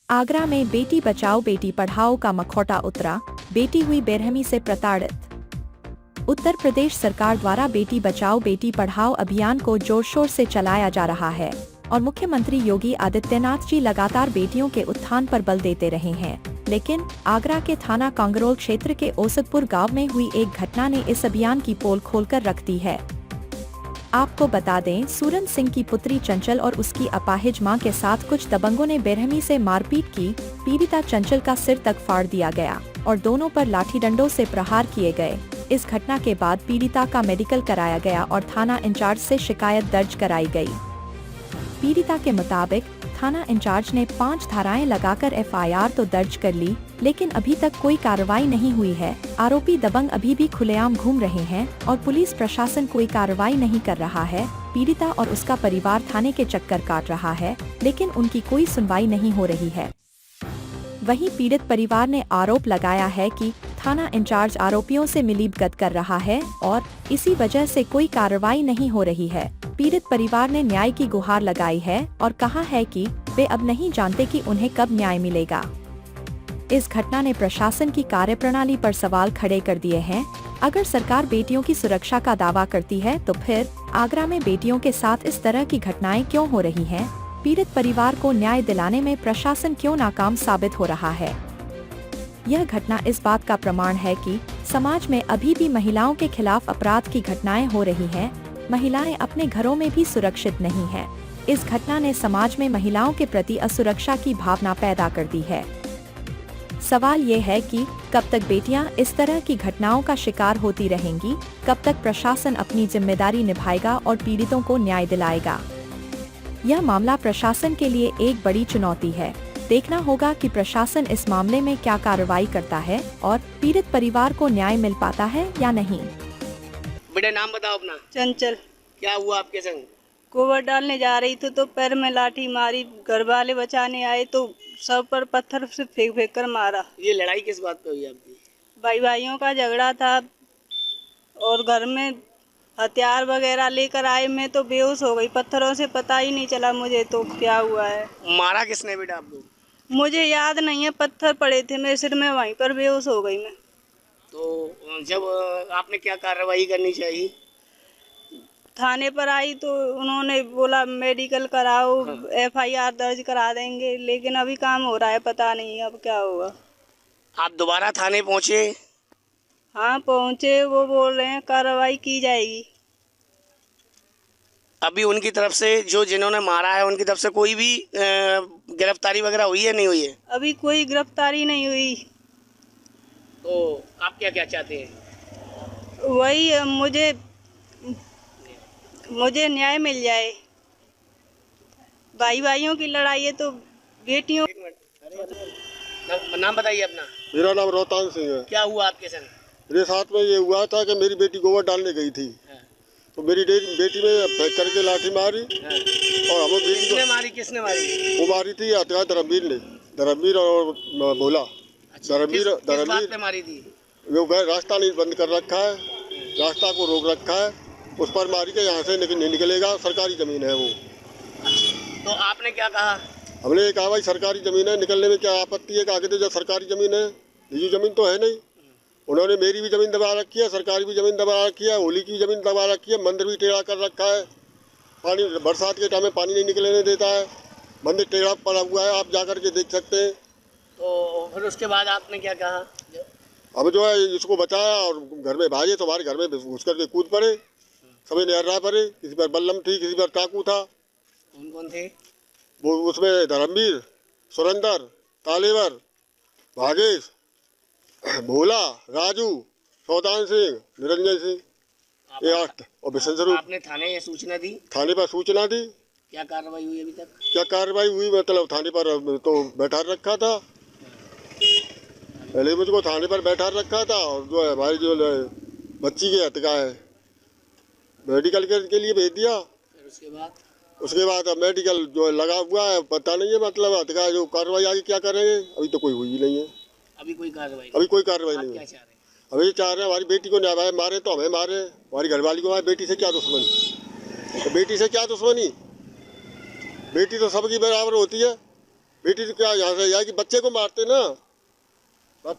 आगरा में बेटी बचाओ बेटी पढ़ाओ का मखौटा उतरा, बेटी हुई बेरहमी से प्रताड़ित। उत्तर प्रदेश सरकार द्वारा बेटी बचाओ बेटी पढ़ाओ अभियान को जोर शोर से चलाया जा रहा है और मुख्यमंत्री योगी आदित्यनाथ जी लगातार बेटियों के उत्थान पर बल देते रहे हैं। लेकिन आगरा के थाना कांगरोल क्षेत्र के ओसतपुर गांव में हुई एक घटना ने इस अभियान की पोल खोलकर रख दी है। आपको बता दें, सूरन सिंह की पुत्री चंचल और उसकी अपाहिज मां के साथ कुछ दबंगों ने बेरहमी से मारपीट की। पीड़िता चंचल का सिर तक फाड़ दिया गया और दोनों पर लाठी डंडों से प्रहार किए गए। इस घटना के बाद पीड़िता का मेडिकल कराया गया और थाना इंचार्ज से शिकायत दर्ज कराई गई। पीड़िता के मुताबिक थाना इंचार्ज ने 5 धाराएं लगाकर एफआईआर तो दर्ज कर ली, लेकिन अभी तक कोई कार्रवाई नहीं हुई है। आरोपी दबंग अभी भी खुलेआम घूम रहे हैं और पुलिस प्रशासन कोई कार्रवाई नहीं कर रहा है। पीड़िता और उसका परिवार थाने के चक्कर काट रहा है, लेकिन उनकी कोई सुनवाई नहीं हो रही है। वहीं पीड़ित परिवार ने आरोप लगाया है कि थाना इंचार्ज आरोपियों से मिलीभगत कर रहा है और इसी वजह से कोई कार्रवाई नहीं हो रही है। पीड़ित परिवार ने न्याय की गुहार लगाई है और कहा है कि वे अब नहीं जानते कि उन्हें कब न्याय मिलेगा। इस घटना ने प्रशासन की कार्यप्रणाली पर सवाल खड़े कर दिए हैं। अगर सरकार बेटियों की सुरक्षा का दावा करती है तो फिर आगरा में बेटियों के साथ इस तरह की घटनाएं क्यों हो रही हैं? पीड़ित परिवार को न्याय दिलाने में प्रशासन क्यों नाकाम साबित हो रहा है? यह घटना इस बात का प्रमाण है कि समाज में अभी भी महिलाओं के खिलाफ अपराध की घटनाएं हो रही हैं। महिलाएं अपने घरों में भी सुरक्षित नहीं हैं। इस घटना ने समाज में महिलाओं के प्रति असुरक्षा की भावना पैदा कर दी है। सवाल ये है कि कब तक बेटियां इस तरह की घटनाओं का शिकार होती रहेंगी? कब तक प्रशासन अपनी जिम्मेदारी निभाएगा और पीड़ितों को न्याय दिलाएगा? यह मामला प्रशासन के लिए एक बड़ी चुनौती है। देखना होगा कि प्रशासन इस मामले में क्या कार्रवाई करता है और पीड़ित परिवार को न्याय मिल पाता है या नहीं। बेटा नाम बताओ अपना। चंचल। क्या हुआ आपके संग? गोबर डालने जा रही थी तो पैर में लाठी मारी। घर वाले बचाने आए तो सब पर पत्थर से फेंक फेंक कर मारा। ये लड़ाई किस बात पे हुई आपकी? भाई भाइयों का झगड़ा था और घर में हथियार वगैरह लेकर आए। मैं तो बेहोश हो गई पत्थरों से, पता ही नहीं चला मुझे तो क्या हुआ है। मारा किसने बेटा आपको? मुझे याद नहीं है, पत्थर पड़े थे मेरे सिर में, वहीं पर बेहोश हो गई मैं। तो जब आपने क्या कार्रवाई करनी चाहिए? थाने पर आई तो उन्होंने बोला मेडिकल कराओ, एफआईआर दर्ज करा देंगे, लेकिन अभी काम हो रहा है, पता नहीं अब क्या होगा। आप दोबारा थाने पहुंचे? हाँ पहुँचे, वो बोल रहे हैं कार्रवाई की जाएगी। अभी उनकी तरफ से जो जिन्होंने मारा है उनकी तरफ से कोई भी गिरफ्तारी वगैरह हुई है नहीं हुई है? अभी कोई गिरफ्तारी नहीं हुई। तो आप क्या क्या चाहते हैं? वही मुझे न्याय मिल जाए। भाई भाइयों की लड़ाई है तो बेटियों। एक मिनट, नाम बताइए अपना। मेरा नाम रोहतान सिंह है। क्या हुआ आपके संग? मेरे साथ में ये हुआ था कि मेरी बेटी गोबर डालने गई थी। हाँ। तो मेरी बेटी में फेंक करके लाठी मारी। हाँ। और हमें बेटी किसने मारी? वो मारी थी धर्मवीर और भोला। अच्छा, किस बात पे मारी थी? वो रास्ता नहीं बंद कर रखा है, रास्ता को रोक रखा है, उस पर मारी के यहाँ से नहीं निकलेगा, सरकारी जमीन है वो। तो आपने क्या कहा? हमने कहा भाई सरकारी जमीन है, निकलने में क्या आपत्ति है? आगे तो जब सरकारी जमीन है, निजी जमीन तो है नहीं। उन्होंने मेरी भी जमीन दबा रखी है, सरकारी भी जमीन दबा रखी है, होली की जमीन दबा रखी है, मंदिर भी टेढ़ा कर रखा है। पानी बरसात के टाइम में पानी नहीं निकलने देता है, मंदिर टेढ़ा पड़ा हुआ है, आप जाकर के देख सकते हैं। तो फिर उसके बाद आपने क्या कहा? अब जो है इसको बचाया और घर में भागे तो हमारे घर में घुस करके कूद पड़े, सभी निहर्रा पड़े। किसी पर बल्लम थी, किसी पर टाकू था। कौन कौन थे वो? उसमें धर्मवीर, सुरेंद्र, तालेवर, भागेश, भोला, राजू, सौदान सिंह, निरंजन सिंह, ये 8 और बिशन स्वरूप। आपने थाने सूचना दी? थाने पर सूचना दी। क्या कार्रवाई हुई अभी तक? क्या कार्रवाई हुई? मतलब थाने पर तो बैठा रखा था, पहले मुझको थाने पर बैठा रखा था। और जो है हमारी जो बच्ची की हत्या है मेडिकल के लिए भेज दिया। फिर उसके बाद अब मेडिकल जो लगा हुआ है, पता नहीं है मतलब हत्या जो कार्रवाई आगे क्या करेंगे, अभी तो कोई हुई ही नहीं है। अभी कोई कार्रवाई नहीं क्या है। चाह रहे हैं? अभी चाह रहे हैं हमारी बेटी को न्याय मारे तो हमें मारे, हमारी घरवाली को मारे। बेटी से क्या दुश्मनी? तो बेटी से क्या दुश्मनी? बेटी तो सबकी बराबर होती है। बेटी तो क्या यहाँ से जाएगी, बच्चे को मारते ना।